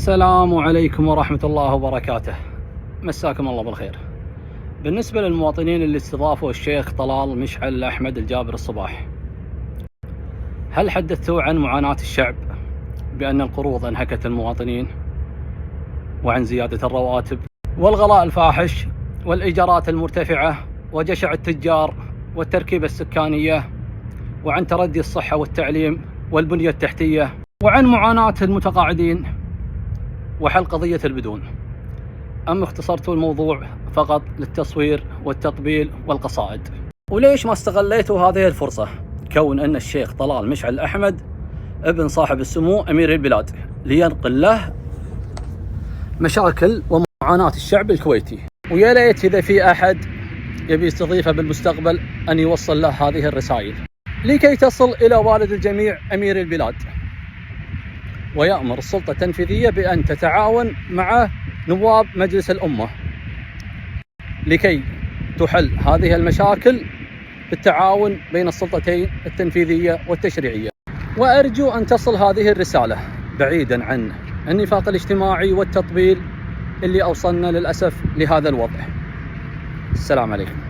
السلام عليكم ورحمة الله وبركاته. مساكم الله بالخير. بالنسبة للمواطنين اللي استضافوا الشيخ طلال مشعل أحمد الجابر الصباح، هل حدثتوا عن معاناة الشعب بأن القروض انهكت المواطنين، وعن زيادة الرواتب والغلاء الفاحش والإيجارات المرتفعة وجشع التجار والتركيبة السكانية، وعن تردي الصحة والتعليم والبنية التحتية، وعن معاناة المتقاعدين وحل قضية البدون؟ أم اختصرتوا الموضوع فقط للتصوير والتطبيل والقصائد؟ وليش ما استغليتوا هذه الفرصة كون أن الشيخ طلال مشعل أحمد ابن صاحب السمو أمير البلاد لينقل له مشاكل ومعاناة الشعب الكويتي؟ ويا ليت إذا في أحد يبي يستضيفه بالمستقبل أن يوصل له هذه الرسائل لكي تصل إلى والد الجميع أمير البلاد، ويأمر السلطة التنفيذية بأن تتعاون مع نواب مجلس الأمة لكي تحل هذه المشاكل بالتعاون بين السلطتين التنفيذية والتشريعية. وأرجو أن تصل هذه الرسالة بعيدا عن النفاق الاجتماعي والتطبيل اللي أوصلنا للأسف لهذا الوضع. السلام عليكم.